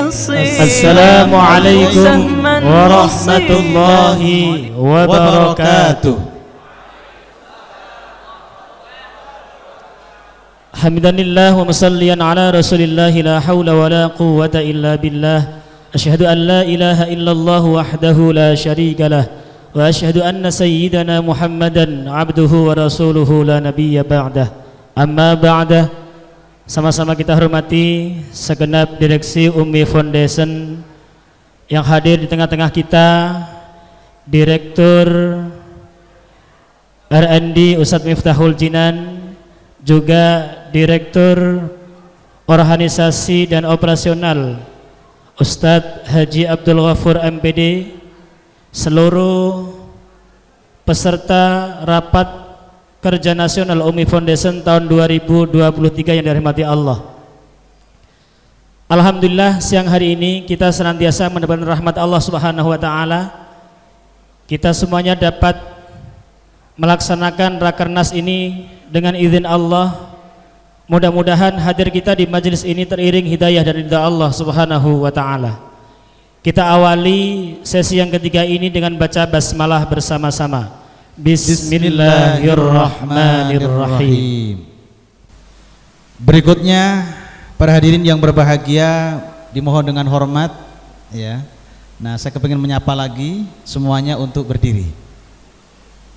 Assalamualaikum warahmatullahi wabarakatuh. Hamdanillah wa musalliyan ala rasulillah, la hawla wa la quwwata illa billah. Asyhadu an la ilaha illallah wahdahu la syarika lah, wa asyhadu anna sayyidana Muhammadan abduhu wa rasuluhu la nabiyya ba'dah. Amma ba'dah. Sama-sama kita hormati segenap direksi Umi Foundation yang hadir di tengah-tengah kita, Direktur R&D Ustadz Miftahul Jinan, juga Direktur Organisasi dan Operasional Ustadz Haji Abdul Ghafur MPD, seluruh peserta rapat Kerja Nasional Umi Foundation tahun 2023 yang dirahmati Allah. Alhamdulillah, siang hari ini kita senantiasa mendapatkan rahmat Allah Subhanahu wa taala. Kita semuanya dapat melaksanakan Rakernas ini dengan izin Allah. Mudah-mudahan hadir kita di majelis ini teriring hidayah dari ridha Allah Subhanahu wa taala. Kita awali sesi yang ketiga ini dengan baca basmalah bersama-sama. Bismillahirrahmanirrahim. Berikutnya para hadirin yang berbahagia dimohon dengan hormat ya. Nah, saya kepingin menyapa lagi semuanya untuk berdiri.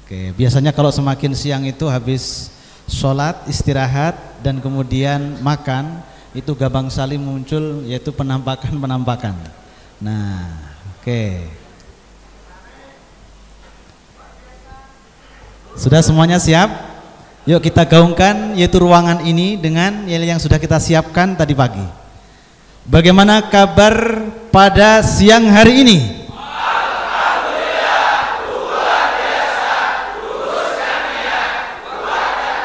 Oke, biasanya kalau semakin siang itu habis sholat, istirahat dan kemudian makan, itu Gabang Salim muncul, yaitu penampakan. Nah, oke. Sudah semuanya siap? Yuk kita gaungkan yaitu ruangan ini dengan yang sudah kita siapkan tadi pagi. Bagaimana kabar pada siang hari ini? Alhamdulillah, luar biasa, luruskan niat, kuatkan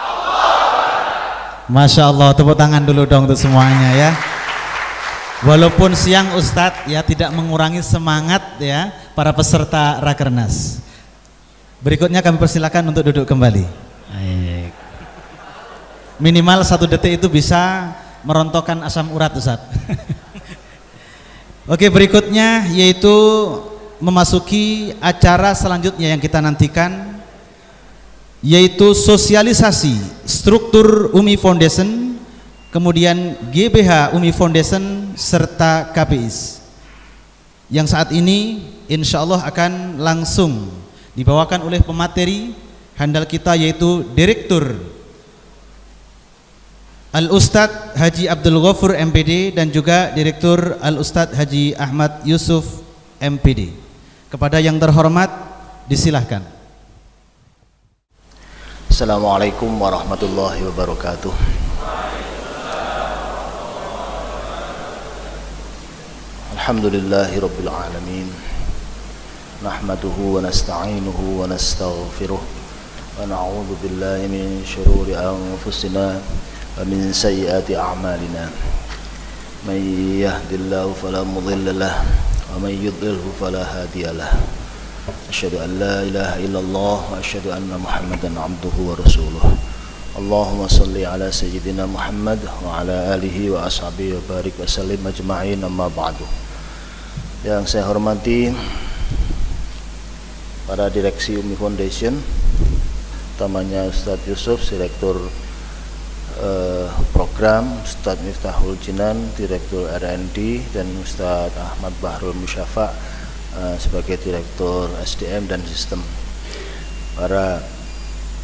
tubuh, Masya Allah, tepuk tangan dulu dong untuk semuanya ya. Walaupun siang Ustadz ya tidak mengurangi semangat ya para peserta Rakernas. Berikutnya kami persilakan untuk duduk kembali. Baik. Minimal 1 detik itu bisa merontokkan asam urat Ustadz. Oke, berikutnya yaitu memasuki acara selanjutnya yang kita nantikan, yaitu sosialisasi struktur Umi Foundation, kemudian GBH Umi Foundation serta KPIs yang saat ini insya Allah akan langsung dibawakan oleh pemateri handal kita, yaitu Direktur Al-Ustadz Haji Abdul Ghafur MPD dan juga Direktur Al-Ustadz Haji Ahmad Yusuf MPD. Kepada yang terhormat disilahkan. Assalamualaikum warahmatullahi wabarakatuh. Alhamdulillahi rabbil alamin. Nahmaduhu wa nasta'inuhu wa nastaghfiruh wa na'udzu billahi min syururi anfusina wa min sayyiati a'malina. May yahdihillahu fala mudilla lahu wa may yudlilhu fala hadiya lahu. Asyhadu an la ilaha illallah wa asyhadu anna Muhammadan abduhu wa rasuluh. Allahumma salli ala sayyidina Muhammad wa ala alihi wa ashabihi wa barik wa sallim ajma'in, amma ba'du. Yang saya hormati para direksi Umi Foundation, utamanya Ustadz Yusuf, Direktur Program, Ustadz Miftahul Jinan, Direktur R&D, dan Ustadz Ahmad Bahrul Musyafa sebagai Direktur SDM dan Sistem. Para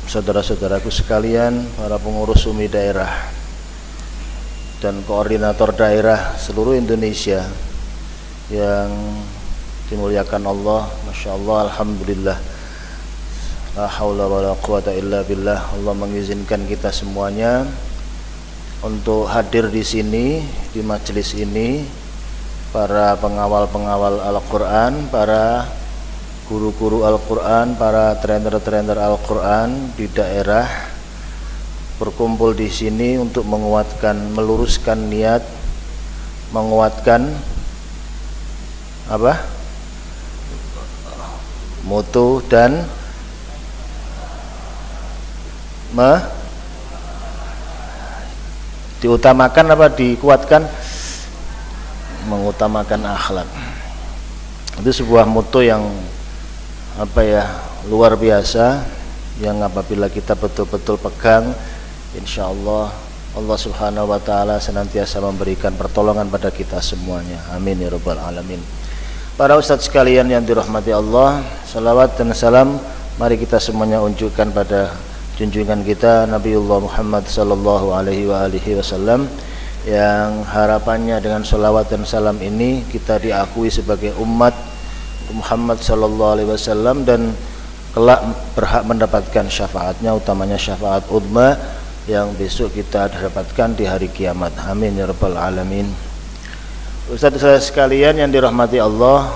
saudara-saudaraku sekalian, para pengurus Umi daerah dan koordinator daerah seluruh Indonesia yang dimuliakan Allah, Masya Allah, Alhamdulillah, la hawla wa la quwata illa billah. Allah mengizinkan kita semuanya untuk hadir di sini, di majelis ini, para pengawal-pengawal Al-Quran, para guru-guru Al-Quran, para trainer-trainer Al-Quran di daerah, berkumpul di sini untuk menguatkan, meluruskan niat, menguatkan apa? Mutu dan Diutamakan apa dikuatkan? Mengutamakan akhlak. Itu sebuah moto yang luar biasa, yang apabila kita betul-betul pegang, insya Allah Allah Subhanahu wa Ta'ala senantiasa memberikan pertolongan pada kita semuanya. Amin ya Rabbal Alamin. Para ustadz sekalian yang dirahmati Allah, salawat dan salam mari kita semuanya unjukkan pada junjungan kita Nabiullah Muhammad sallallahu alaihi wasallam, yang harapannya dengan salawat dan salam ini kita diakui sebagai umat Muhammad sallallahu alaihi wasallam dan kelak berhak mendapatkan syafaatnya, utamanya syafaat uzma yang besok kita dapatkan di hari kiamat. Amin ya Rabbal Alamin. Ustadz sekalian yang dirahmati Allah,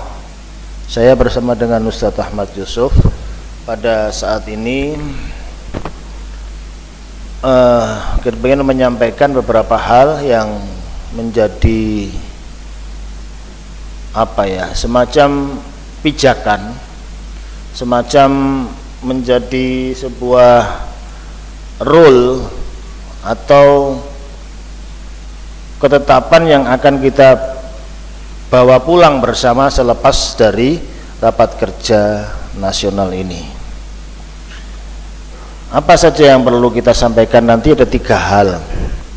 saya bersama dengan Ustadz Ahmad Yusuf pada saat ini ingin menyampaikan beberapa hal yang menjadi semacam pijakan, semacam menjadi sebuah rule atau ketetapan yang akan kita bawa pulang bersama selepas dari rapat kerja nasional ini. Apa saja yang perlu kita sampaikan nanti? Ada 3 hal.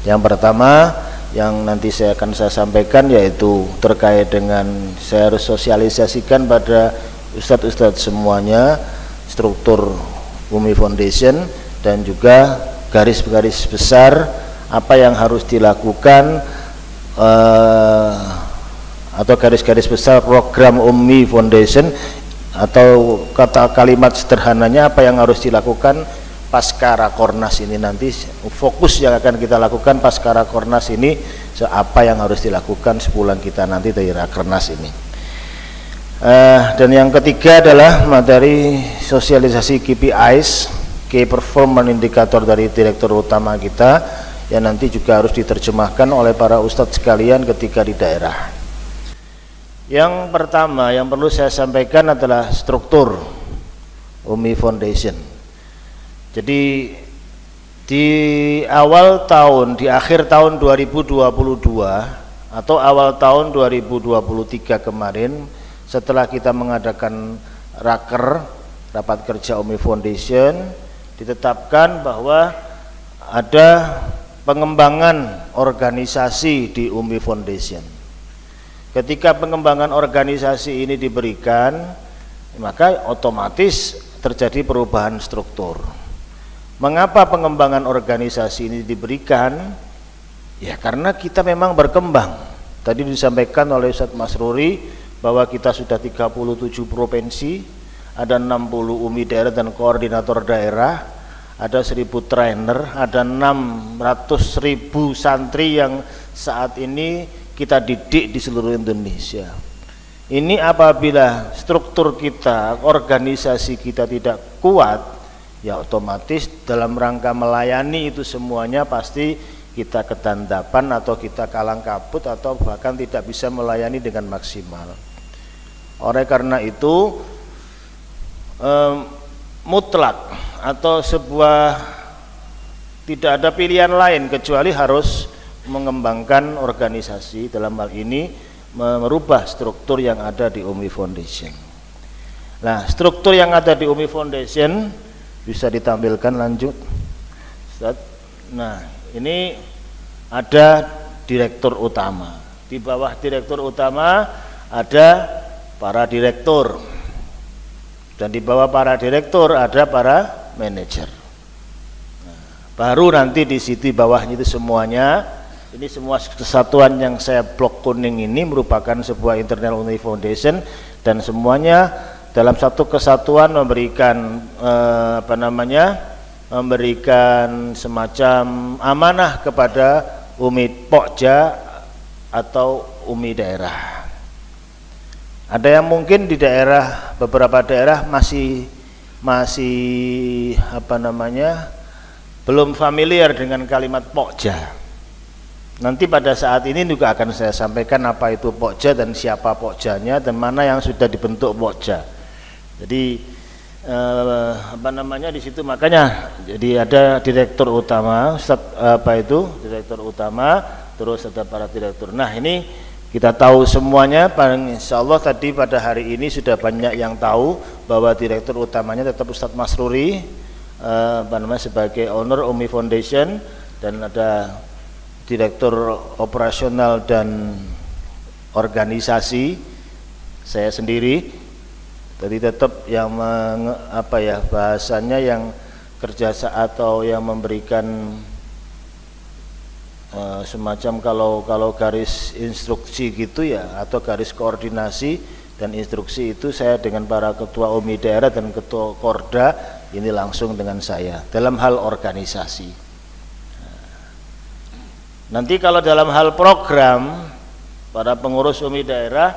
Yang pertama yang nanti saya sampaikan yaitu terkait dengan saya harus sosialisasikan pada ustadz-ustadz semuanya struktur Umi Foundation dan juga garis-garis besar apa yang harus dilakukan atau garis-garis besar program Umi Foundation, atau kalimat sederhananya apa yang harus dilakukan pasca Rakornas ini. Nanti fokus yang akan kita lakukan pasca Rakornas ini, apa yang harus dilakukan sebulan kita nanti dari Rakornas ini. Dan yang ketiga adalah materi sosialisasi KPIs, Key Performance Indicator dari Direktur Utama kita, yang nanti juga harus diterjemahkan oleh para ustadz sekalian ketika di daerah. Yang pertama yang perlu saya sampaikan adalah struktur Umi Foundation. Jadi di awal tahun, di akhir tahun 2022 atau awal tahun 2023 kemarin, setelah kita mengadakan rapat kerja Umi Foundation, ditetapkan bahwa ada pengembangan organisasi di Umi Foundation. Ketika pengembangan organisasi ini diberikan, maka otomatis terjadi perubahan struktur. Mengapa pengembangan organisasi ini diberikan? Ya karena kita memang berkembang. Tadi disampaikan oleh Ustadz Masruri bahwa kita sudah 37 provinsi, ada 60 umi daerah dan koordinator daerah, ada 1000 trainer, ada 600.000 santri yang saat ini kita didik di seluruh Indonesia. Ini apabila struktur kita, organisasi kita tidak kuat, ya otomatis dalam rangka melayani itu semuanya pasti kita ketandapan atau kita kalang kabut atau bahkan tidak bisa melayani dengan maksimal. Oleh karena itu mutlak atau sebuah tidak ada pilihan lain kecuali harus mengembangkan organisasi, dalam hal ini merubah struktur yang ada di Umi Foundation. Nah, struktur yang ada di Umi Foundation bisa ditampilkan lanjut. Nah, ini ada direktur utama. Di bawah direktur utama ada para direktur. Dan di bawah para direktur ada para manajer. Nah, baru nanti di situ bawahnya itu semuanya. Ini semua kesatuan yang saya blok kuning ini merupakan sebuah internal Umi Foundation, dan semuanya dalam satu kesatuan memberikan memberikan semacam amanah kepada Umi Pokja atau Umi daerah. Ada yang mungkin di daerah, beberapa daerah masih belum familiar dengan kalimat Pokja. Nanti pada saat ini juga akan saya sampaikan apa itu Pokja dan siapa Pokjanya dan mana yang sudah dibentuk Pokja. Jadi di situ makanya jadi ada direktur utama, direktur utama, terus ada para direktur. Nah ini kita tahu semuanya, insya Allah tadi pada hari ini sudah banyak yang tahu bahwa direktur utamanya tetap Ustadz Masruri sebagai owner Umi Foundation, dan ada direktur operasional dan organisasi saya sendiri. Jadi tetap yang bahasanya yang kerja atau yang memberikan semacam kalau garis instruksi gitu ya, atau garis koordinasi dan instruksi itu saya dengan para ketua UMI daerah dan ketua Korda, ini langsung dengan saya dalam hal organisasi. Nanti kalau dalam hal program, para pengurus UMI daerah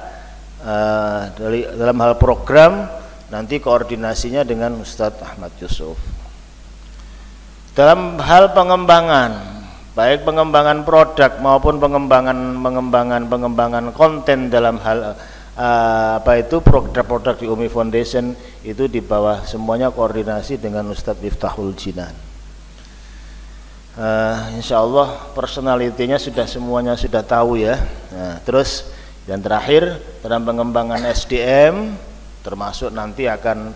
dalam hal program nanti koordinasinya dengan Ustadz Ahmad Yusuf. Dalam hal pengembangan, baik pengembangan produk maupun pengembangan konten dalam hal produk-produk di Umi Foundation, itu di bawah semuanya koordinasi dengan Ustadz Miftahul Jinan. Insya Allah personalitinya semuanya sudah tahu ya. Nah, terus yang terakhir dalam pengembangan SDM, termasuk nanti akan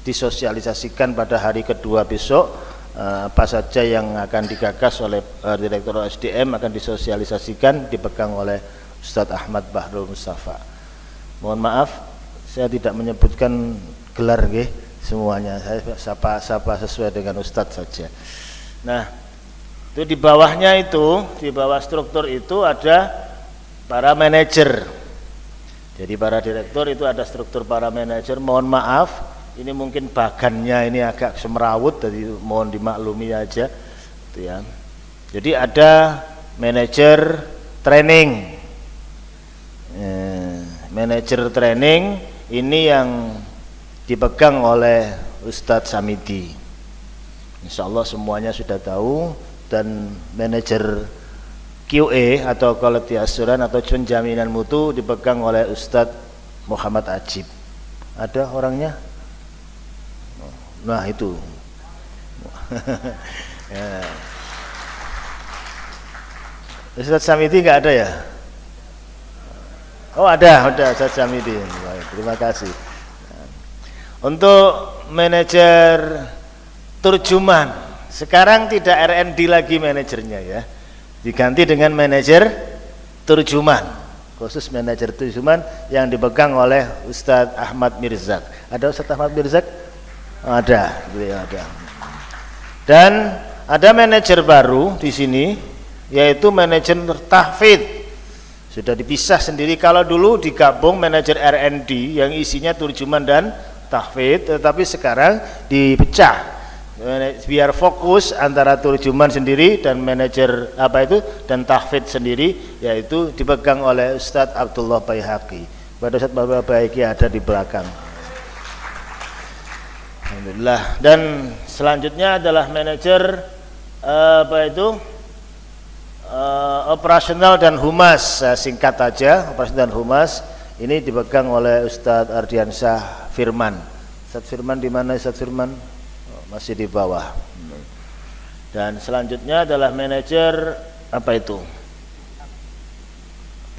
disosialisasikan pada hari kedua besok apa saja yang akan digagas oleh Direktur SDM akan disosialisasikan, dipegang oleh Ustadz Ahmad Bahrul Mustafa. Mohon maaf saya tidak menyebutkan gelar semuanya, saya sapa sesuai dengan Ustadz saja. Nah itu di bawahnya itu, di bawah struktur itu ada para manajer. Jadi para direktur itu ada struktur para manajer. Mohon maaf, ini mungkin bagannya ini agak semerawut, jadi mohon dimaklumi aja, gitu ya. Jadi ada manajer training. Manajer training ini yang dipegang oleh Ustadz Samidi. Insya Allah semuanya sudah tahu. Dan manajer QA atau quality assurance atau penjaminan mutu dipegang oleh Ustadz Muhammad Ajib. Ada orangnya? Nah itu. Ya. Ustadz Samidi nggak ada ya? Oh ada Ustadz Samidi. Baik, terima kasih. Untuk manajer terjemahan, sekarang tidak R&D lagi manajernya ya. Diganti dengan manajer terjemahan, khusus manajer terjemahan yang dipegang oleh Ustadz Ahmad Mirzak. Ada Ustadz Ahmad Mirzak? Ada, ada. Dan ada manajer baru di sini, yaitu manajer tahfidz. Sudah dipisah sendiri. Kalau dulu digabung manajer R&D yang isinya terjemahan dan tahfidz, tetapi sekarang dipecah. Biar fokus antara terjemahan sendiri dan manajer dan tahfidz sendiri, yaitu dipegang oleh Ustadz Abdullah Baihaqi. Pada Ustadz Abdullah Baihaqi ada di belakang. Alhamdulillah. Dan selanjutnya adalah manajer operasional dan humas. Singkat aja, operasional dan humas ini dipegang oleh Ustadz Ardiansyah Firman. Ustadz Firman di mana Ustadz Firman? Masih di bawah. Dan selanjutnya adalah manajer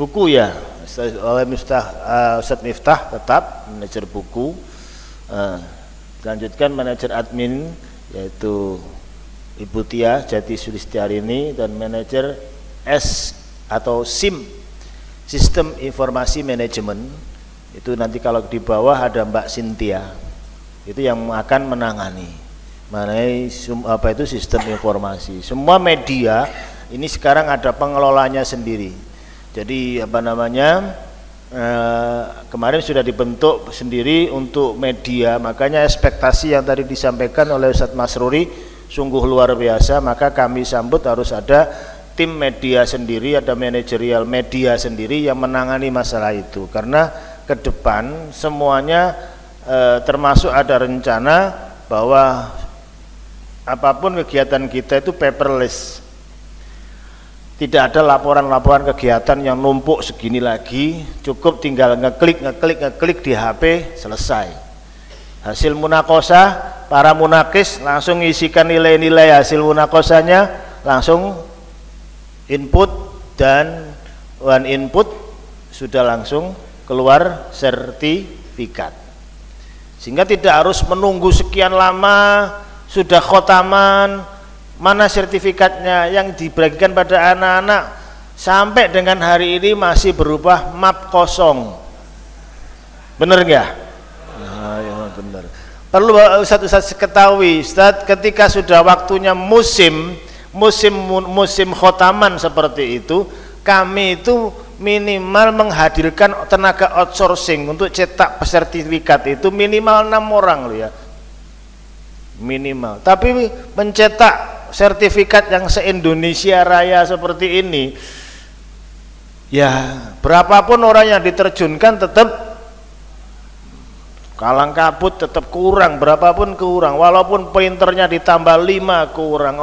buku ya, oleh Ustadz Miftah tetap manajer buku. Selanjutkan manajer admin yaitu Ibu Tia Jati Sulistiarini, dan manajer S atau SIM, Sistem Informasi Manajemen, itu nanti kalau di bawah ada Mbak Cynthia, itu yang akan menangani mengenai sistem informasi. Semua media ini sekarang ada pengelolanya sendiri. Jadi kemarin sudah dibentuk sendiri untuk media, makanya ekspektasi yang tadi disampaikan oleh Ustadz Masruri sungguh luar biasa. Maka kami sambut harus ada tim media sendiri, ada manajerial media sendiri yang menangani masalah itu, karena ke depan semuanya termasuk ada rencana bahwa apapun kegiatan kita itu paperless. Tidak ada laporan-laporan kegiatan yang numpuk segini lagi, cukup tinggal ngeklik di HP, selesai. Hasil munakosah, para munakis langsung isikan nilai-nilai hasil munakosahnya, langsung input dan one input sudah langsung keluar sertifikat, sehingga tidak harus menunggu sekian lama sudah khotaman mana sertifikatnya yang dibagikan pada anak-anak sampai dengan hari ini masih berubah map kosong. Bener nggak? Nah, ya bener. Perlu Ustaz ketahui, Ustaz, ketika sudah waktunya musim khotaman seperti itu, kami itu minimal menghadirkan tenaga outsourcing untuk cetak sertifikat itu minimal 6 orang loh ya, minimal. Tapi mencetak sertifikat yang se-Indonesia Raya seperti ini, ya berapapun orang yang diterjunkan tetap kalang kabut, tetap kurang, berapapun kurang, walaupun printernya ditambah 5 kurang,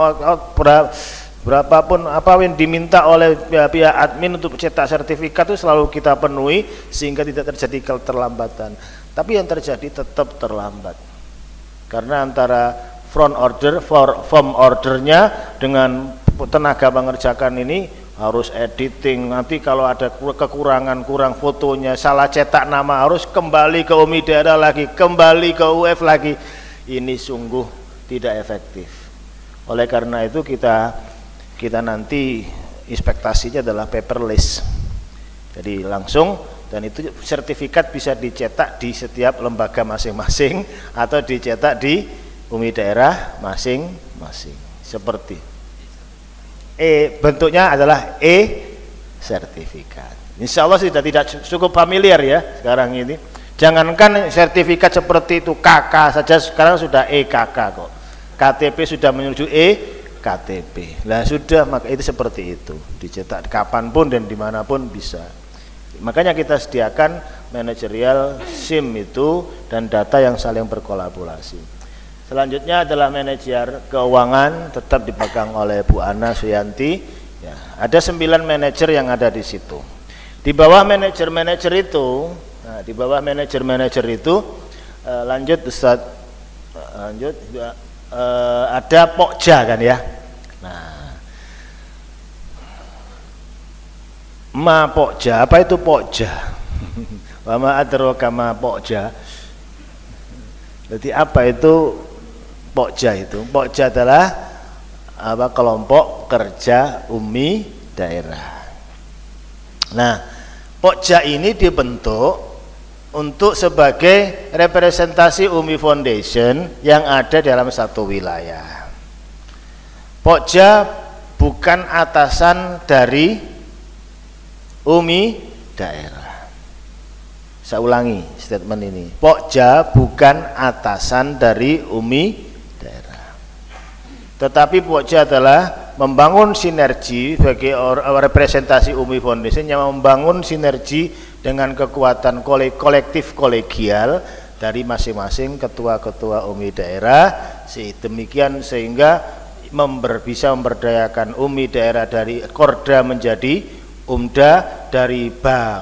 berapapun apa yang diminta oleh pihak admin untuk cetak sertifikat itu selalu kita penuhi sehingga tidak terjadi keterlambatan. Tapi yang terjadi tetap terlambat karena antara front order, form ordernya dengan tenaga mengerjakan ini harus editing, nanti kalau ada kekurangan, kurang fotonya, salah cetak nama harus kembali ke Umi Daerah lagi, kembali ke UF lagi. Ini sungguh tidak efektif. Oleh karena itu kita nanti ekspektasinya adalah paperless, jadi langsung, dan itu sertifikat bisa dicetak di setiap lembaga masing-masing atau dicetak di Umi Daerah masing-masing. Seperti bentuknya adalah sertifikat. Insya Allah sudah tidak cukup familiar ya sekarang ini. Jangankan sertifikat seperti itu, KK saja sekarang sudah KK kok. KTP sudah menuju KTP. Lah sudah, maka itu seperti itu, dicetak kapanpun dan dimanapun bisa. Makanya kita sediakan manajerial SIM itu dan data yang saling berkolaborasi. Selanjutnya adalah manajer keuangan, tetap dipegang oleh Bu Ana Suyanti. Ya, ada 9 manajer yang ada di situ. Di bawah manajer-manajer itu, lanjut Ustaz, lanjut. Ada Pokja kan ya. Nah, ma Pokja, apa itu Pokja? Wa ma adraka ma Pokja. Jadi apa itu Pokja itu? Pokja adalah apa, kelompok kerja Umi Daerah. Nah, Pokja ini dibentuk untuk sebagai representasi Umi Foundation yang ada dalam satu wilayah. Pokja bukan atasan dari Umi Daerah. Saya ulangi statement ini. Pokja bukan atasan dari Umi Daerah. Tetapi Pokja adalah membangun sinergi sebagai representasi Umi Foundation yang membangun sinergi dengan kekuatan kolektif kolegial dari masing-masing ketua-ketua Umi Daerah, demikian sehingga bisa memberdayakan Umi Daerah dari Korda menjadi Umda, dari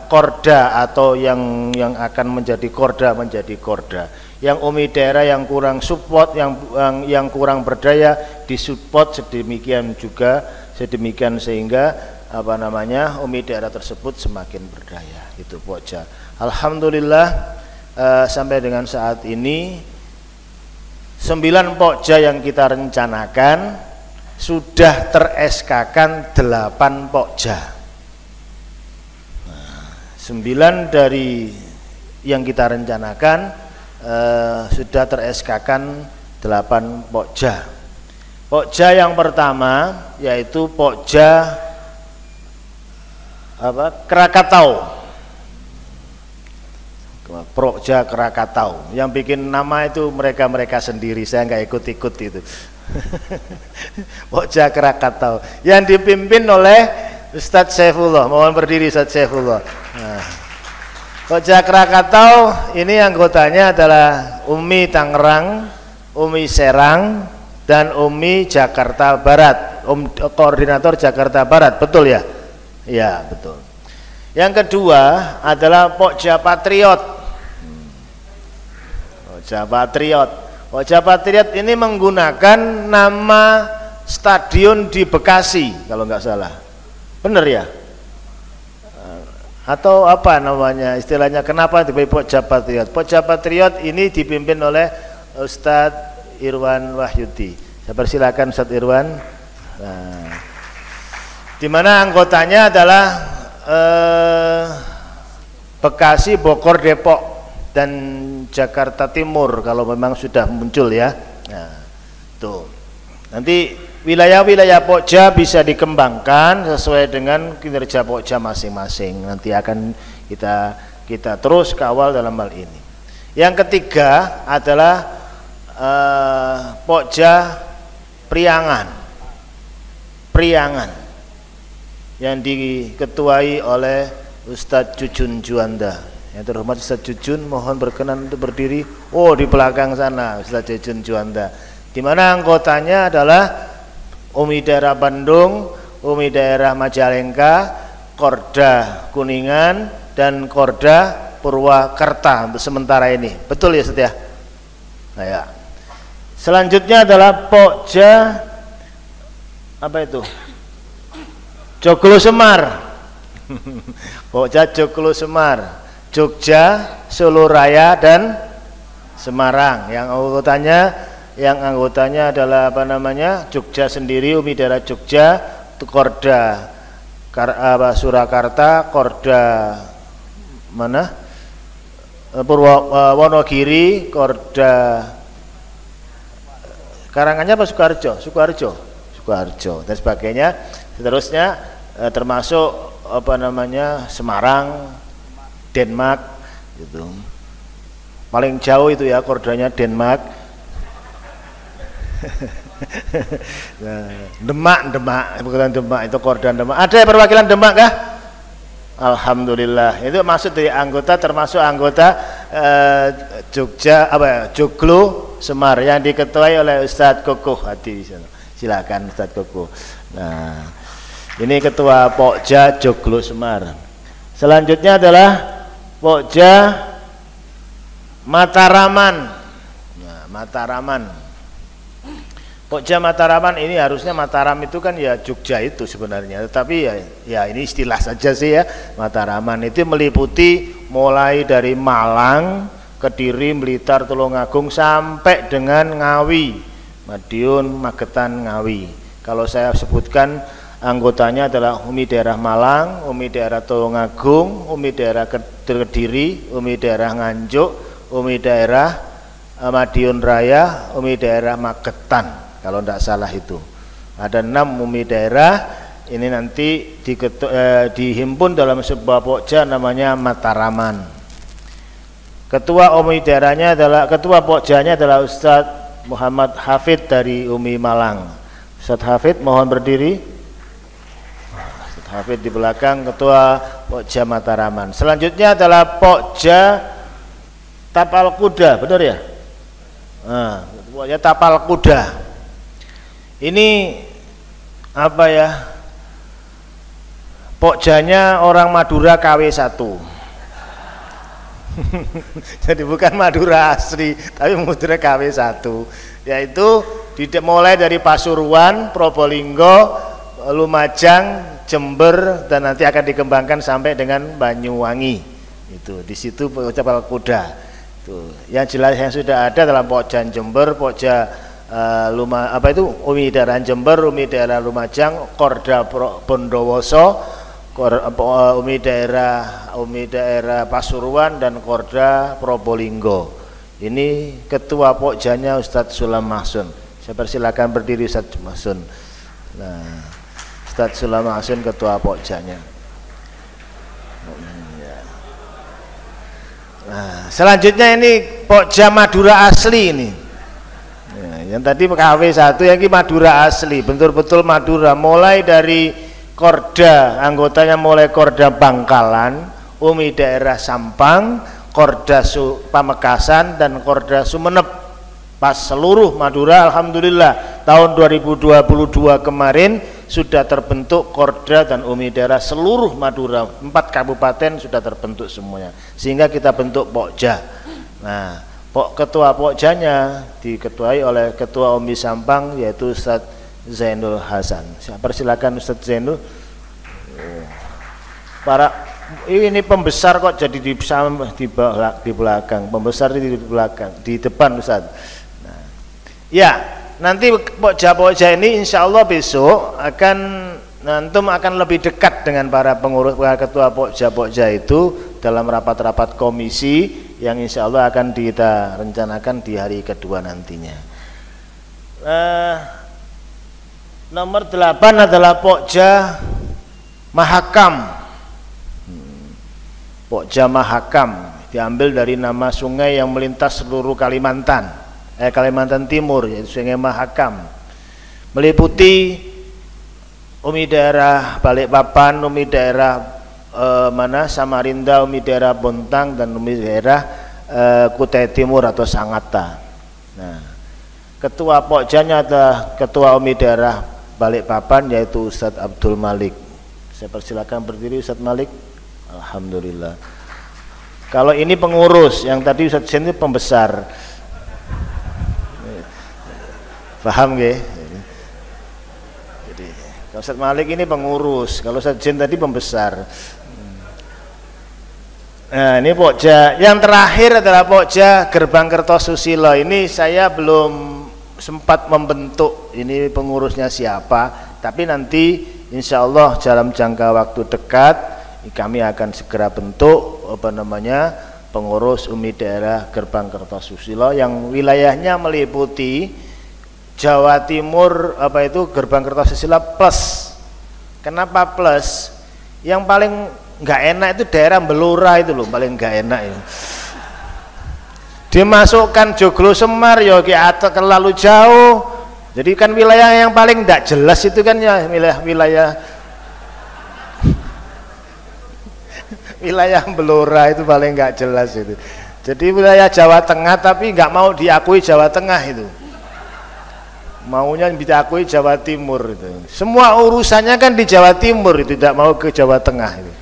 Korda atau yang akan menjadi Korda menjadi Korda. Yang Umi Daerah yang kurang support, yang kurang berdaya disupport sedemikian sehingga Umi Daerah tersebut semakin berdaya. Itu Pokja. Alhamdulillah sampai dengan saat ini 9 Pokja yang kita rencanakan sudah ter-SK-kan 8 Pokja. 9 dari yang kita rencanakan sudah ter-SK-kan 8 Pokja. Pokja yang pertama yaitu Pokja Krakatau. Pokja Krakatau, yang bikin nama itu mereka sendiri, saya nggak ikut-ikut itu. Pokja Krakatau yang dipimpin oleh Ustadz Saifullah. Mohon berdiri Ustadz Saifullah. Nah, Pokja Krakatau ini anggotanya adalah Umi Tangerang, Umi Serang, dan Umi Jakarta Barat. Koordinator Jakarta Barat, betul ya? Ya, betul. Yang kedua adalah Pokja Patriot. Pokja Patriot ini menggunakan nama stadion di Bekasi kalau nggak salah. Bener ya? Atau apa namanya istilahnya, kenapa dipimpin Pokja Patriot? Pokja Patriot ini dipimpin oleh Ustadz Irwan Wahyudi. Saya persilakan Ustadz Irwan. Nah, di mana anggotanya adalah Bekasi, Bogor, Depok, dan Jakarta Timur kalau memang sudah muncul ya. Nah, tuh. Nanti wilayah-wilayah Pokja bisa dikembangkan sesuai dengan kinerja Pokja masing-masing. Nanti akan kita terus kawal dalam hal ini. Yang ketiga adalah Pokja Priangan yang diketuai oleh Ustadz Jujun Juanda. Yang terhormat Ustadz Jujun, mohon berkenan untuk berdiri. Oh, di belakang sana Ustadz Jujun Juanda. Di mana anggotanya adalah Umi daerah Bandung, Umi daerah Majalengka, Korda Kuningan, dan Korda Purwakarta untuk sementara ini. Betul ya setia? Nah, ya. Selanjutnya adalah Pokja apa itu? Joglo Semar. Pokja Joglo Semar, Jogja, Solo Raya, dan Semarang. Yang anggotanya adalah apa namanya? Jogja sendiri, Umi daerah Jogja, Korda Surakarta, Korda mana? Wonogiri, Korda Karangannya apa Sukoharjo dan sebagainya. Seterusnya termasuk apa namanya? Semarang, Denmark gitu. Paling jauh itu ya kordanya Denmark. Demak bukan Demak, itu Korda Demak. Ada perwakilan Demak kah? Alhamdulillah. Itu maksud dari anggota, termasuk anggota Jogja Joglo Semar yang diketuai oleh Ustadz Kokoh Hadi. Silakan Ustadz Kokoh. Nah, ini ketua Pokja Joglo Semar. Selanjutnya adalah Pokja Mataraman. Nah, Mataraman. Pokja Mataraman ini harusnya Mataram itu kan ya Jogja itu sebenarnya, tetapi ya ini istilah saja sih ya. Mataraman itu meliputi mulai dari Malang, Kediri, Blitar, Tulungagung sampai dengan Ngawi, Madiun, Magetan, Ngawi. Kalau saya sebutkan anggotanya adalah Umi daerah Malang, Umi daerah Tulungagung, Umi daerah Kediri, Umi daerah Nganjuk, Umi daerah Madiun Raya, Umi daerah Magetan. Kalau tidak salah itu ada 6 Umi daerah. Ini nanti dihimpun dalam sebuah Pokja namanya Mataraman. Ketua Umi daerahnya adalah, ketua Pokjanya adalah Ustadz Muhammad Hafid dari Umi Malang. Ustadz Hafid mohon berdiri. Ustadz Hafid di belakang, ketua Pokja Mataraman. Selanjutnya adalah Pokja Tapal Kuda, benar ya? Nah, Pokja Tapal Kuda. Ini apa ya? Pokjanya orang Madura KW1. Jadi bukan Madura asli, tapi Madura KW1. Yaitu mulai dari Pasuruan, Probolinggo, Lumajang, Jember, dan nanti akan dikembangkan sampai dengan Banyuwangi. Itu di situ Pokja Tapal Kuda. Tuh, yang jelas yang sudah ada dalam Pokja Jember, Pokja Umi daerah Jember, Umi daerah Lumajang, Korda Bondowoso, Umi daerah Pasuruan, dan Korda Probolinggo. Ini ketua Pokjanya Ustadz Sulam Mahsun. Saya persilakan berdiri Ustadz Mahsun. Nah, Ustadz Sulam Mahsun ketua Pokjanya. Nah, selanjutnya ini Pokja Madura asli ini. Yang tadi KW1, yang ini Madura asli, betul-betul Madura, mulai dari Korda, anggotanya mulai Korda Bangkalan, Umi daerah Sampang, Korda Pamekasan, dan Korda Sumeneb. Pas seluruh Madura, alhamdulillah tahun 2022 kemarin sudah terbentuk Korda dan Umi daerah seluruh Madura, 4 kabupaten sudah terbentuk semuanya, sehingga kita bentuk Pokja. Nah, ketua Pokjanya diketuai oleh ketua Umi Sampang, yaitu Ustadz Zainul Hasan. Saya persilakan Ustadz Zainul. Para ini pembesar kok jadi di belakang, pembesar di belakang, di depan Ustaz. Nah, ya, nanti pokja-pokja ini insya Allah besok antum akan lebih dekat dengan para pengurus, para ketua pokja-pokja itu dalam rapat-rapat komisi yang insya Allah akan kita rencanakan di hari kedua nantinya. Nomor 8 adalah pokja Mahakam. Pokja Mahakam diambil dari nama sungai yang melintas seluruh Kalimantan Timur, yaitu Sungai Mahakam, meliputi Umi daerah Balikpapan, Umi daerah Samarinda, Umi daerah Bontang, dan Umi daerah Kutai Timur atau Sangatta. Nah, ketua pokjanya adalah ketua Umi daerah Balikpapan, yaitu Ustadz Abdul Malik. Saya persilakan berdiri Ustadz Malik. Alhamdulillah. Kalau ini pengurus, yang tadi Ustadz Jen itu pembesar. Paham nggih? Jadi kalau Ustadz Malik ini pengurus, kalau Ustadz Jen tadi pembesar. Nah, ini pokja. Yang terakhir adalah pokja Gerbang Kertosusilo. Ini saya belum sempat membentuk ini pengurusnya siapa, tapi nanti insya Allah dalam jangka waktu dekat kami akan segera bentuk pengurus Umi daerah Gerbang Kertosusilo yang wilayahnya meliputi Jawa Timur, Gerbang Kertosusilo plus. Kenapa plus? Yang paling nggak enak itu daerah Belura itu loh, paling nggak enak itu. Dimasukkan Joglo Semar ya terlalu jauh. Jadi kan wilayah yang paling nggak jelas itu kan ya wilayah Belora itu paling nggak jelas itu. Jadi wilayah Jawa Tengah tapi nggak mau diakui Jawa Tengah itu, maunya diakui Jawa Timur itu. Semua urusannya kan di Jawa Timur itu, tidak mau ke Jawa Tengah itu.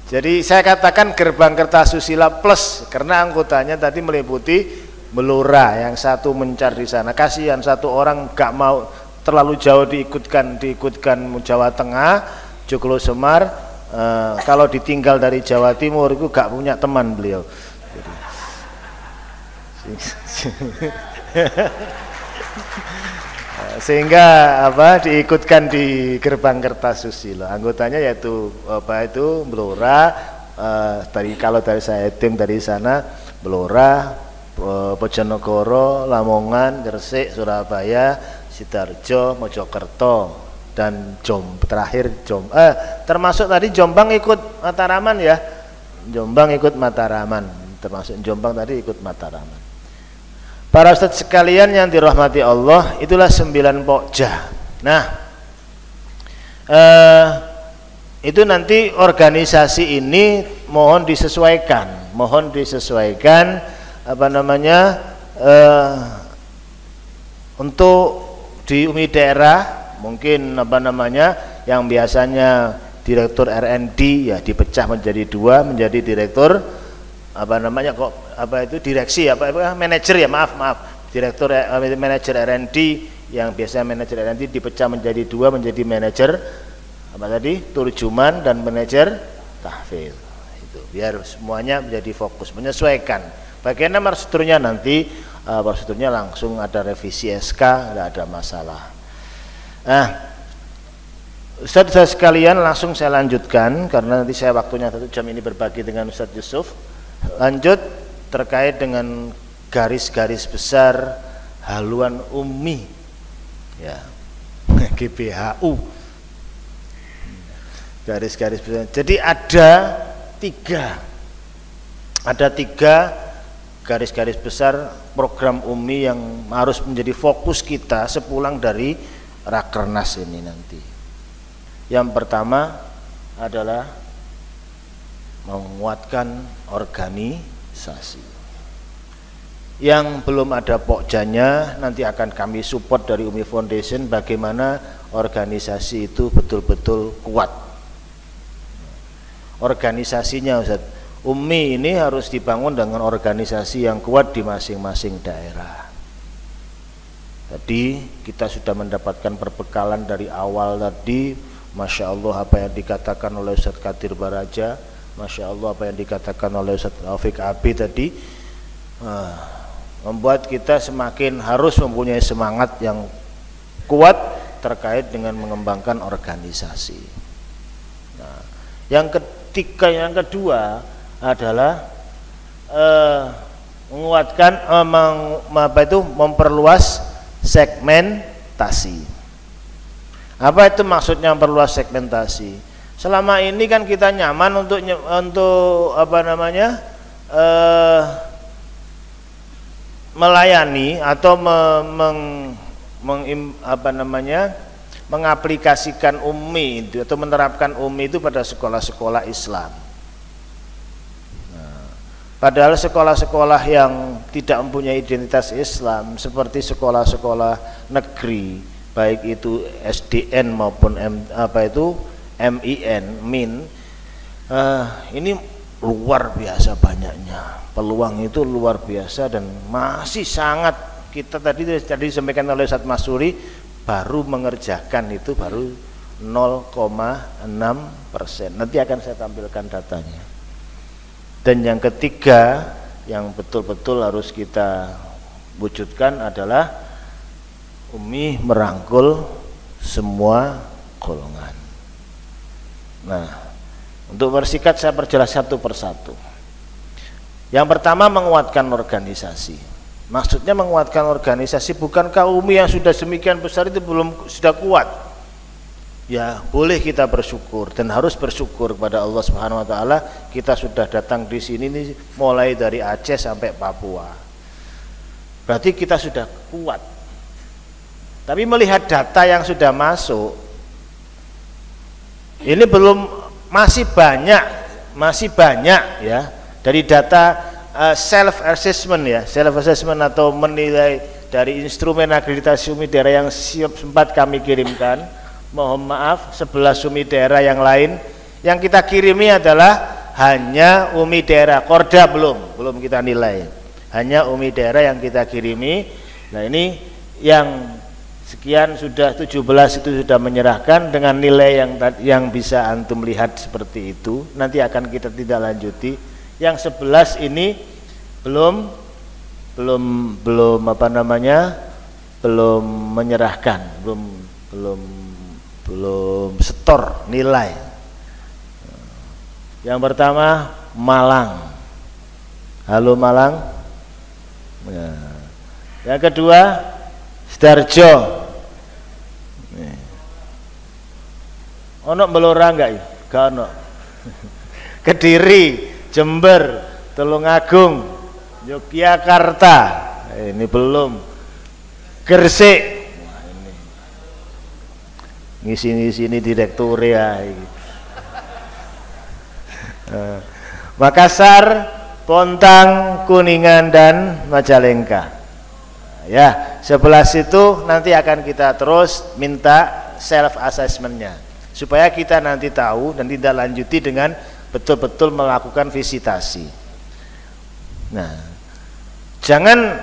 Jadi saya katakan Gerbang Kertosusilo plus karena anggotanya tadi meliputi Belora, yang satu mencar di sana. Kasihan satu orang nggak mau terlalu jauh diikutkan Jawa Tengah, Joglo Semar. Kalau ditinggal dari Jawa Timur itu gak punya teman beliau. Sehingga diikutkan di Gerbang Kertosusilo. Anggotanya yaitu Belora. Kalau dari saya hitung dari sana Belora, Bojonegoro, Lamongan, Gresik, Surabaya, Sidoarjo, Mojokerto, dan terakhir termasuk tadi Jombang ikut Mataraman ya. Jombang ikut Mataraman, termasuk Jombang tadi ikut Mataraman. Para ustadz sekalian yang dirahmati Allah, itulah 9 pokja. Nah, itu nanti organisasi ini mohon disesuaikan untuk di Umi daerah. Mungkin yang biasanya direktur R&D ya dipecah menjadi 2, menjadi direktur direksi manajer ya, maaf direktur manajer R&D, yang biasanya manajer R&D dipecah menjadi 2, menjadi manajer turjuman dan manajer tahfidz. Itu biar semuanya menjadi fokus, menyesuaikan. Bagaimana prosedurnya nanti, prosedurnya langsung ada revisi SK, tidak ada masalah. Nah, Ustadz sekalian, langsung saya lanjutkan karena nanti saya waktunya 1 jam ini berbagi dengan Ustadz Yusuf. Lanjut terkait dengan garis-garis besar haluan Umi ya, GBHU. Garis-garis besar. Jadi ada tiga garis-garis besar program Umi yang harus menjadi fokus kita sepulang dari Rakernas ini nanti. Yang pertama adalah menguatkan organisasi. Yang belum ada pokjanya nanti akan kami support dari Umi Foundation bagaimana organisasi itu betul-betul kuat. Organisasinya Ustaz, Umi ini harus dibangun dengan organisasi yang kuat di masing-masing daerah. Tadi kita sudah mendapatkan perbekalan dari awal tadi Masya Allah apa yang dikatakan oleh Ustaz Kadir Baraja, Masya Allah apa yang dikatakan oleh Ustaz Taufik Abi tadi, membuat kita semakin harus mempunyai semangat yang kuat terkait dengan mengembangkan organisasi. Nah, yang kedua adalah menguatkan memperluas segmentasi. Apa itu maksudnya memperluas segmentasi? Selama ini kan kita nyaman untuk melayani atau mengaplikasikan UMI itu atau menerapkan UMI itu pada sekolah-sekolah Islam. Nah, padahal sekolah-sekolah yang tidak mempunyai identitas Islam seperti sekolah-sekolah negeri, baik itu SDN maupun MIN, ini luar biasa banyaknya, peluang itu luar biasa dan masih sangat kita tadi disampaikan oleh Ustaz Masuri baru mengerjakan itu baru 0,6%. Nanti akan saya tampilkan datanya. Dan yang ketiga yang betul-betul harus kita wujudkan adalah UMI merangkul semua golongan. Nah, untuk bersikat saya perjelas satu persatu. Yang pertama menguatkan organisasi. Maksudnya menguatkan organisasi, bukankah UMI yang sudah demikian besar itu sudah kuat? Ya, boleh kita bersyukur dan harus bersyukur kepada Allah Subhanahu wa taala kita sudah datang di sini nih, mulai dari Aceh sampai Papua. Berarti kita sudah kuat. Tapi melihat data yang sudah masuk, ini masih banyak ya dari data self assessment atau menilai dari instrumen akreditasi UMI daerah yang sempat kami kirimkan. Mohon maaf, 11 UMI daerah yang lain yang kita kirimi adalah hanya UMI daerah, Korda belum kita nilai, hanya UMI daerah yang kita kirimi. Nah, ini yang sekian sudah 17 itu sudah menyerahkan dengan nilai yang bisa antum lihat seperti itu. Nanti akan kita tidak lanjuti. Yang 11 ini belum menyerahkan, belum setor nilai. Yang pertama Malang. Halo Malang. Yang kedua Sidoarjo. Ono Belora enggak ya? Gak ono. Kediri, Jember, Tulungagung, Yogyakarta. Ini belum. Gresik. Wah, ini. Ngisi-ngisi ini direktur ya. Makassar, Pontang, Kuningan dan Majalengka. Ya, 11 itu nanti akan kita terus minta self assessmentnya supaya kita nanti tahu dan tidak lanjuti dengan betul-betul melakukan visitasi. Nah, jangan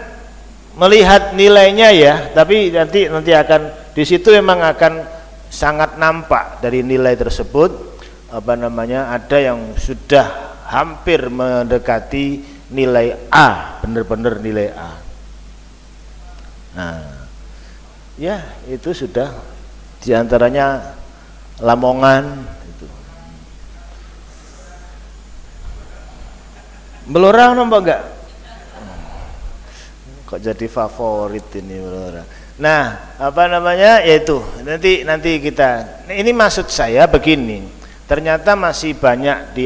melihat nilainya ya, tapi nanti akan di situ memang akan sangat nampak dari nilai tersebut ada yang sudah hampir mendekati nilai A, benar-benar nilai A. Nah, ya itu sudah diantaranya Lamongan itu. Belora nampak enggak? Kok jadi favorit ini Belora. Nah, yaitu nanti kita. Ini maksud saya begini. Ternyata masih banyak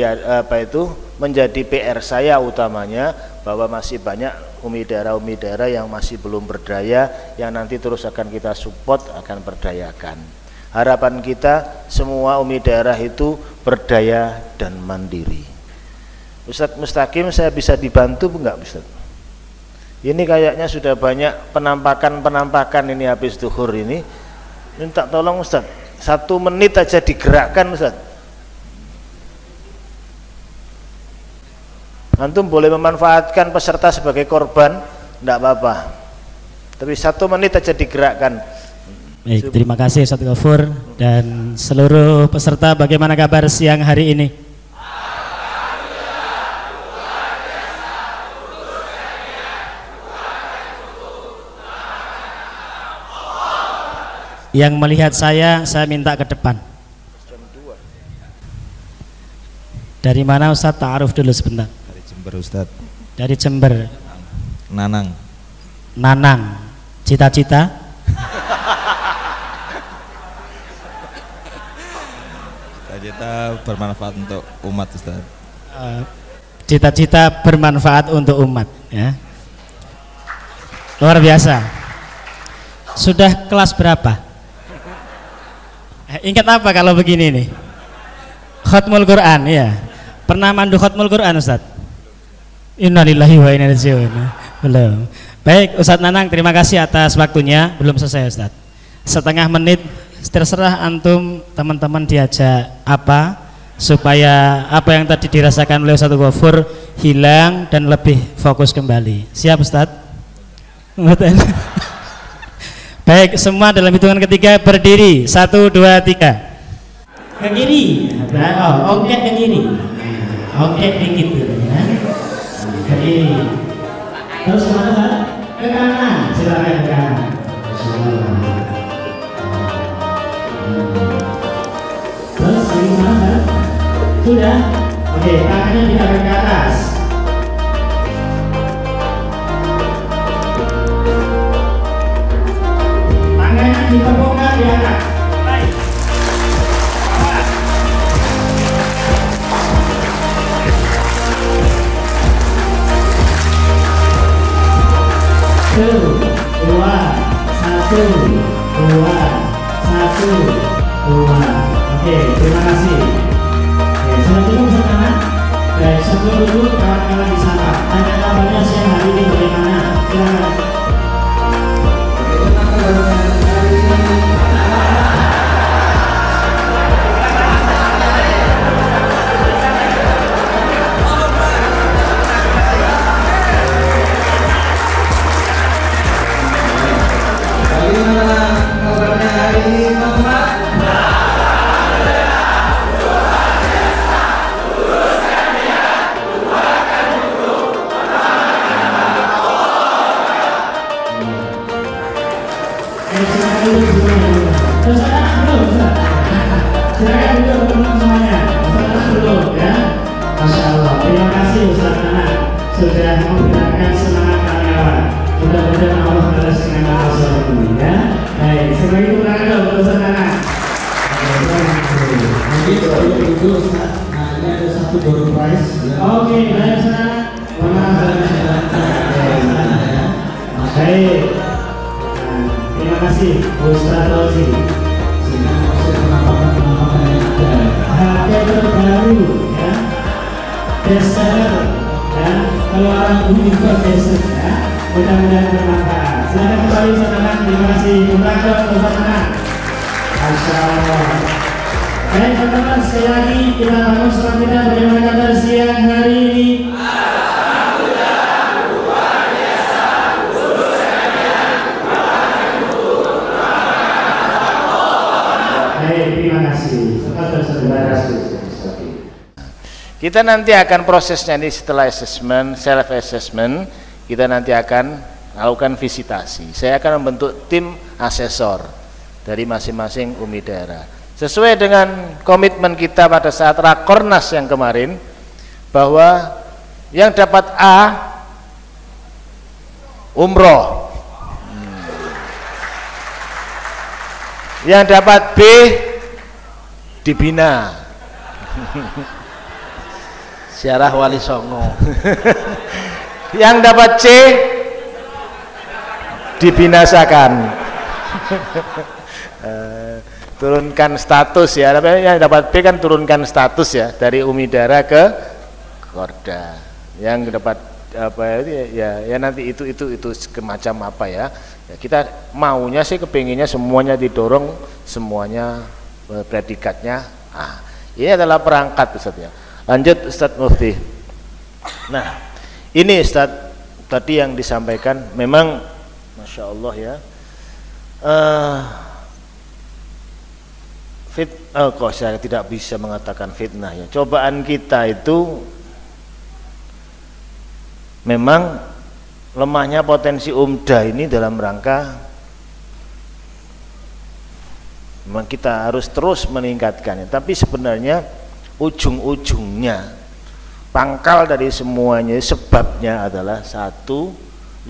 menjadi PR saya utamanya bahwa masih banyak UMI daerah yang masih belum berdaya, yang nanti terus akan kita support, akan berdayakan. Harapan kita semua UMI daerah itu berdaya dan mandiri. Ustadz Mustaqim, saya bisa dibantu enggak Ustadz? Ini kayaknya sudah banyak penampakan ini habis zuhur ini. Minta tolong Ustadz, 1 menit aja digerakkan Ustadz. Antum boleh memanfaatkan peserta sebagai korban, enggak apa-apa. Tapi 1 menit aja digerakkan. Baik, terima kasih Ustaz Ghafur dan seluruh peserta. Bagaimana kabar siang hari ini? Yang melihat saya minta ke depan. Dari mana Ustaz? Ta'aruf dulu sebentar. Dari Jember Ustaz. Dari Jember. Nanang. Nanang. Cita-cita? Cita-cita bermanfaat untuk umat Ustaz. Cita-cita bermanfaat untuk umat ya. Luar biasa. Sudah kelas berapa? Ingat apa kalau begini nih? Khatmul Quran ya. Pernah mandu khatmul Quran Ustaz? Innalillahi wa inna ilaihi raji'un. Belum. Baik Ustaz Nanang, terima kasih atas waktunya. Belum selesai Ustaz. Setengah menit, terserah antum teman-teman diajak apa supaya apa yang tadi dirasakan oleh Ustaz Ghafur hilang dan lebih fokus kembali. Siap Ustaz? Baik, semua dalam hitungan ketiga berdiri. 1, 2, 3. Ke kiri. Oh, ongket ke kiri. Ongket dikit dulu ya. Ke kiri. Terus kemana Ustaz? Ke kanan. Silakan ke kanan. Terus gimana Ustaz? Sudah? Oke, tangannya ditarik ke atas. Tangannya ditepukkan di atas. Baik. Awas. 2, 1, 2, 1, 2. Oke, terima kasih. Oke, sudah cukup sekarang. Baik, sebelum dulu kawan-kawan di sana. Tanya kabarnya siang hari ini bagaimana? Silakan. Sudah menggunakan semangat karyawan. Mudah-mudahan Allah balas dengan amal ini ya. Baik, sebagai itu berangkat dulu Ustaz Nanang. Nanti sebelum itu Ustaz, ini ada satu door prize. Oke, baik Ustaz. Baik. Terima kasih Ustaz Rozi. Sehingga proses penampakan yang ada. Harga terbaru ya. Bestseller ya. Keluaran Universal ya, mudah-mudahan bermanfaat. Silakan kembali Ustaz Nanang. Terima kasih. Berangkat Ustaz Nanang. Masya Allah. Baik teman-teman, sekali lagi kita bangun sholat kita. Bagaimana kabar siang hari ini? Alhamdulillah luar biasa. Baik, terima kasih. Terima kasih. Kita nanti akan prosesnya ini setelah assessment, self assessment, kita nanti akan melakukan visitasi. Saya akan membentuk tim asesor dari masing-masing UMI daerah. Sesuai dengan komitmen kita pada saat Rakornas yang kemarin, bahwa yang dapat A umroh, yang dapat B dibina. Syarah Wali Songo. Yang dapat C dibinasakan. Turunkan status ya. Yang dapat B kan turunkan status ya, dari Umidara ke Korda. Yang dapat apa ya nanti itu semacam apa ya. Kita maunya sih kepinginnya semuanya didorong, semuanya predikatnya. Ini adalah perangkat Ustaz ya. Lanjut Ustadz Mufti. Nah, ini Ustadz tadi yang disampaikan memang Masya Allah ya. kok saya tidak bisa mengatakan fitnah ya. Cobaan kita itu memang lemahnya potensi umdah ini dalam rangka memang kita harus terus meningkatkannya. Tapi sebenarnya ujung-ujungnya, pangkal dari semuanya, sebabnya adalah satu,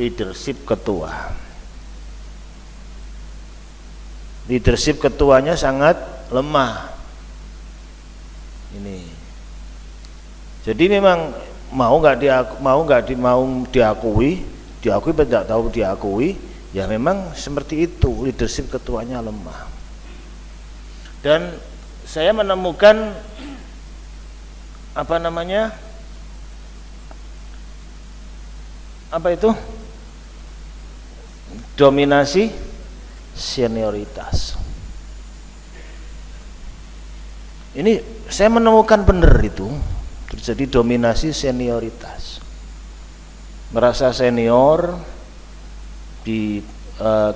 leadership ketua. Leadership ketuanya sangat lemah. Ini. Jadi memang mau diakui tidak tahu diakui, ya memang seperti itu, leadership ketuanya lemah. Dan saya menemukan dominasi senioritas. Ini saya menemukan benar itu terjadi dominasi senioritas, merasa senior di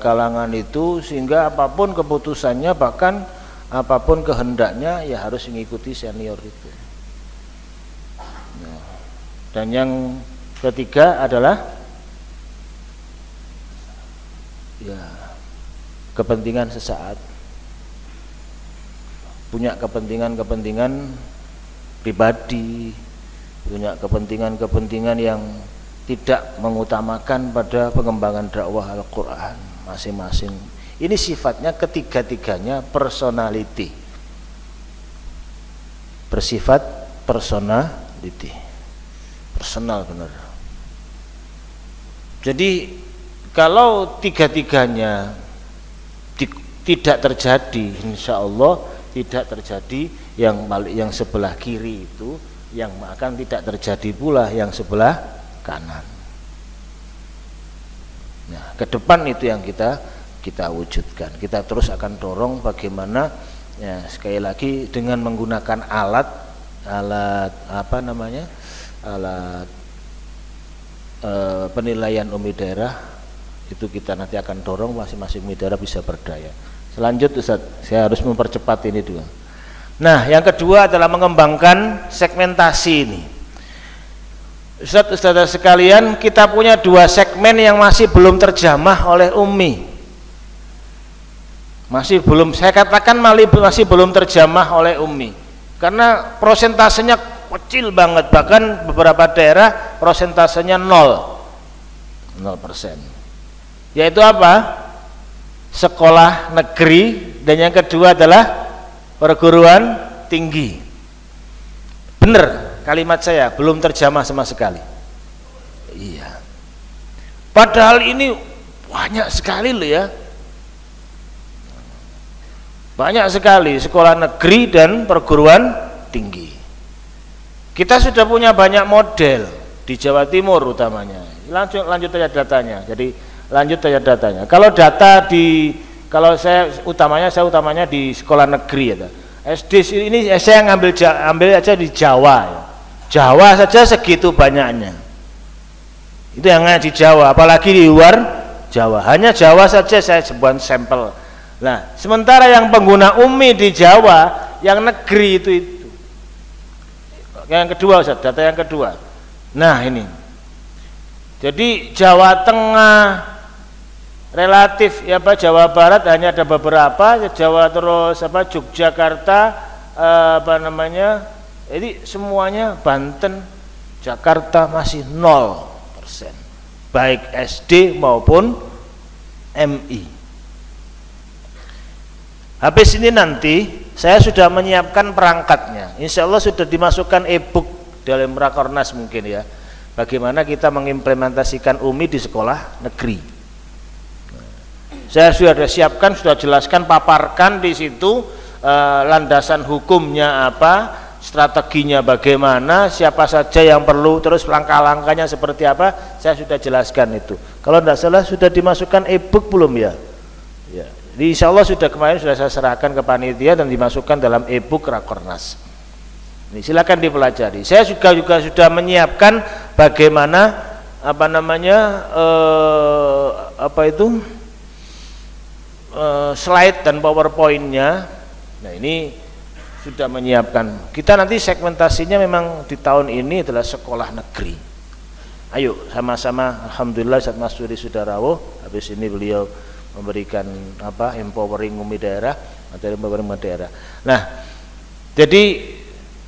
kalangan itu sehingga apapun keputusannya, bahkan apapun kehendaknya ya harus mengikuti senior itu. Nah, dan yang ketiga adalah ya kepentingan sesaat, punya kepentingan pribadi, punya kepentingan yang tidak mengutamakan pada pengembangan dakwah Al-Quran masing-masing. Ini sifatnya ketiga-tiganya personality, bersifat personality, personal benar. Jadi kalau tiga-tiganya tidak terjadi, insya Allah tidak terjadi yang sebelah kiri itu, yang akan tidak terjadi pula yang sebelah kanan. Nah, ke depan itu yang kita wujudkan. Kita terus akan dorong bagaimana ya, sekali lagi dengan menggunakan alat penilaian umum daerah itu, kita nanti akan dorong masing-masing umum daerah bisa berdaya. Selanjutnya Ustaz, saya harus mempercepat ini dulu. Nah, yang kedua adalah mengembangkan segmentasi ini. Ustaz sekalian, kita punya dua segmen yang masih belum terjamah oleh Umi. Masih belum, saya katakan masih belum terjamah oleh Umi. Karena prosentasenya kecil banget, bahkan beberapa daerah prosentasenya 0%. Yaitu apa? Sekolah negeri, dan yang kedua adalah perguruan tinggi. Benar kalimat saya, belum terjamah sama sekali. Iya. Padahal ini banyak sekali loh ya. Banyak sekali sekolah negeri dan perguruan tinggi. Kita sudah punya banyak model di Jawa Timur utamanya. Lanjut aja datanya. Jadi lanjut aja datanya. Kalau data saya utamanya di sekolah negeri ya. SD ini saya ambil aja di Jawa ya. Jawa saja segitu banyaknya. Itu yang di Jawa, apalagi di luar Jawa. Hanya Jawa saja saya sebuah sampel. Nah, sementara yang pengguna Umi di Jawa, yang negeri itu. Yang kedua Ustaz, data yang kedua. Nah, ini. Jadi Jawa Tengah relatif ya Pak, Jawa Barat hanya ada beberapa, Jawa terus Yogyakarta jadi semuanya Banten, Jakarta masih 0%, baik SD maupun MI. Habis ini nanti saya sudah menyiapkan perangkatnya, insya Allah sudah dimasukkan e-book dalam Rakornas mungkin ya, bagaimana kita mengimplementasikan Umi di sekolah negeri. Saya sudah siapkan, sudah jelaskan, paparkan di situ landasan hukumnya apa, strateginya bagaimana, siapa saja yang perlu, terus langkah-langkahnya seperti apa, saya sudah jelaskan itu. Kalau tidak salah sudah dimasukkan e-book belum ya? Ya. Insya Allah sudah, kemarin sudah saya serahkan ke panitia dan dimasukkan dalam e-book Rakornas. Ini silakan dipelajari. Saya juga sudah menyiapkan bagaimana slide dan powerpointnya Nah ini sudah menyiapkan. Kita nanti segmentasinya memang di tahun ini adalah sekolah negeri. Ayo sama-sama, alhamdulillah Ustaz Masuri sudah rawuh. Habis ini beliau memberikan empowering umi daerah, materi empowering daerah. Nah, jadi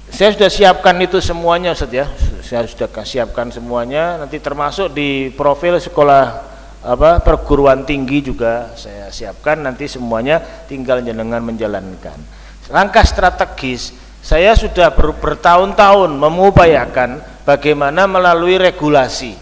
saya sudah siapkan itu semuanya Ustaz ya. Saya sudah siapkan semuanya, nanti termasuk di profil sekolah perguruan tinggi juga saya siapkan, nanti semuanya tinggal jenengan menjalankan. Langkah strategis saya sudah bertahun-tahun mengupayakan bagaimana melalui regulasi.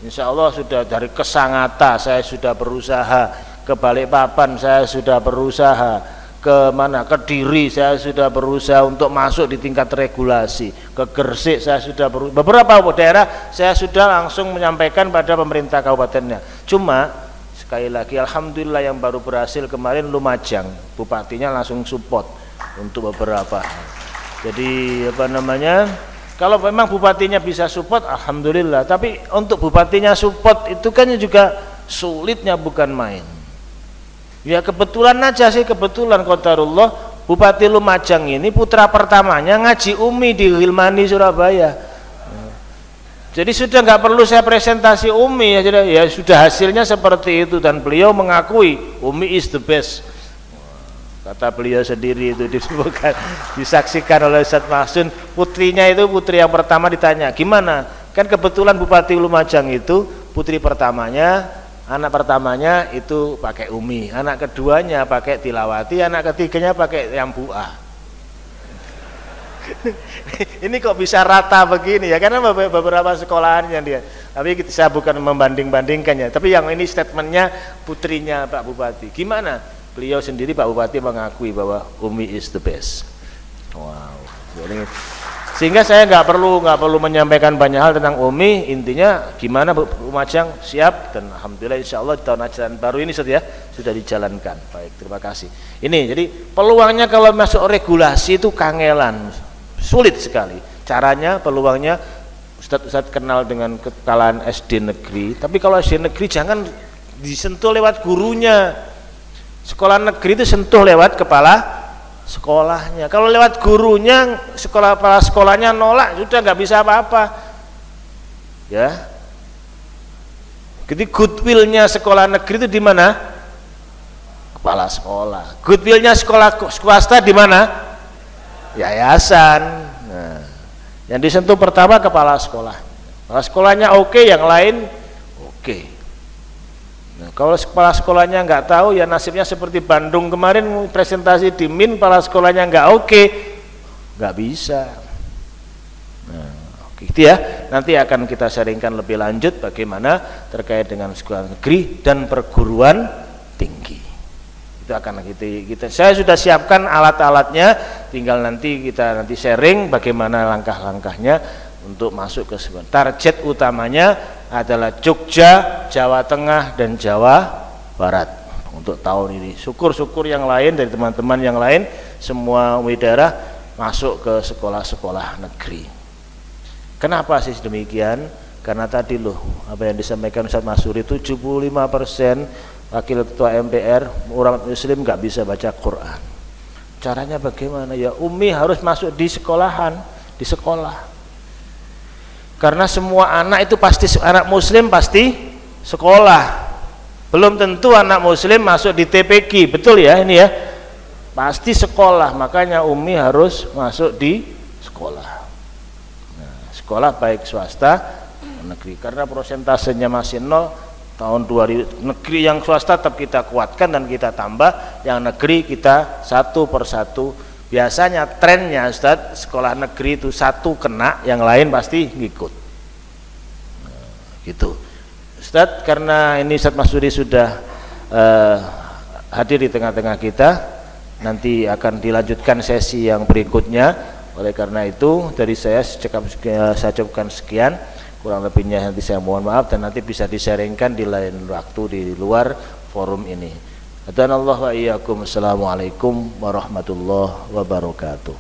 Insya Allah sudah dari ke Sangatta saya sudah berusaha, ke Balikpapan saya sudah berusaha, ke Kediri saya sudah berusaha untuk masuk di tingkat regulasi, ke Gresik saya sudah beberapa daerah saya sudah langsung menyampaikan pada pemerintah kabupatennya. Cuma sekali lagi alhamdulillah yang baru berhasil kemarin Lumajang, bupatinya langsung support untuk beberapa. Jadi kalau memang bupatinya bisa support alhamdulillah, tapi untuk bupatinya support itu kan juga sulitnya bukan main. Ya kebetulan aja sih, kebetulan qadarullah Bupati Lumajang ini putra pertamanya ngaji Umi di Hilmani Surabaya. Jadi sudah nggak perlu saya presentasi Umi ya sudah hasilnya seperti itu, dan beliau mengakui Umi is the best. Kata beliau sendiri itu disebutkan, disaksikan oleh Ustaz Mahsun, putrinya itu putri yang pertama ditanya, gimana? Kan kebetulan Bupati Lumajang itu putri pertamanya, anak pertamanya itu pakai Umi, anak keduanya pakai Tilawati, anak ketiganya pakai yang Buah. Ini kok bisa rata begini ya, karena beberapa sekolahannya dia. Tapi saya bukan membanding-bandingkan ya, tapi yang ini statementnya putrinya Pak Bupati. Gimana? Beliau sendiri Pak Bupati mengakui bahwa Umi is the best. Wow. Jadi, sehingga saya nggak perlu menyampaikan banyak hal tentang Umi. Intinya gimana Lumajang siap, dan alhamdulillah insya Allah di tahun ajaran baru ini sudah dijalankan. Baik, terima kasih. Ini jadi peluangnya kalau masuk regulasi itu kangelan, sulit sekali. Caranya, peluangnya Ustadz kenal dengan kekalahan SD negeri, tapi kalau SD negeri jangan disentuh lewat gurunya. Sekolah negeri itu sentuh lewat kepala sekolahnya. Kalau lewat gurunya, kepala sekolahnya nolak, sudah nggak bisa apa-apa. Ya. Jadi goodwillnya sekolah negeri itu di mana? Kepala sekolah. Goodwillnya sekolah swasta di mana? Yayasan. Nah, yang disentuh pertama kepala sekolah. Kepala sekolahnya oke, yang lain oke. Nah, kalau kepala sekolahnya nggak tahu, ya nasibnya seperti Bandung kemarin presentasi di MIN, kepala sekolahnya nggak oke, nggak bisa. Nah, gitu ya. Nanti akan kita sharingkan lebih lanjut bagaimana terkait dengan sekolah negeri dan perguruan tinggi. Itu akan kita saya sudah siapkan alat-alatnya, tinggal nanti kita sharing bagaimana langkah-langkahnya untuk masuk ke sebuah. Target utamanya adalah Jogja, Jawa Tengah, dan Jawa Barat untuk tahun ini. Syukur-syukur yang lain dari teman-teman yang lain, semua daerah masuk ke sekolah-sekolah negeri. Kenapa sih demikian? Karena tadi loh, apa yang disampaikan Ustaz Masuri, 75% wakil ketua MPR orang Muslim nggak bisa baca Quran. Caranya bagaimana? Ya Umi harus masuk di sekolahan, di sekolah. Karena semua anak itu pasti, anak muslim pasti sekolah. Belum tentu anak muslim masuk di TPQ, betul ya ini ya? Pasti sekolah, makanya Umi harus masuk di sekolah. Nah, sekolah baik swasta, negeri. Karena prosentasenya masih 0, tahun 2000 negeri yang swasta tetap kita kuatkan dan kita tambah, yang negeri kita satu persatu. Biasanya trennya Ustadz, sekolah negeri itu satu kena, yang lain pasti ngikut. Nah, gitu Ustadz, karena ini Ustadz Masuri sudah hadir di tengah-tengah kita, nanti akan dilanjutkan sesi yang berikutnya. Oleh karena itu dari saya ucapkan sekian, kurang lebihnya nanti saya mohon maaf, dan nanti bisa di-sharingkan di lain waktu di luar forum ini. Assalamualaikum warahmatullahi wabarakatuh.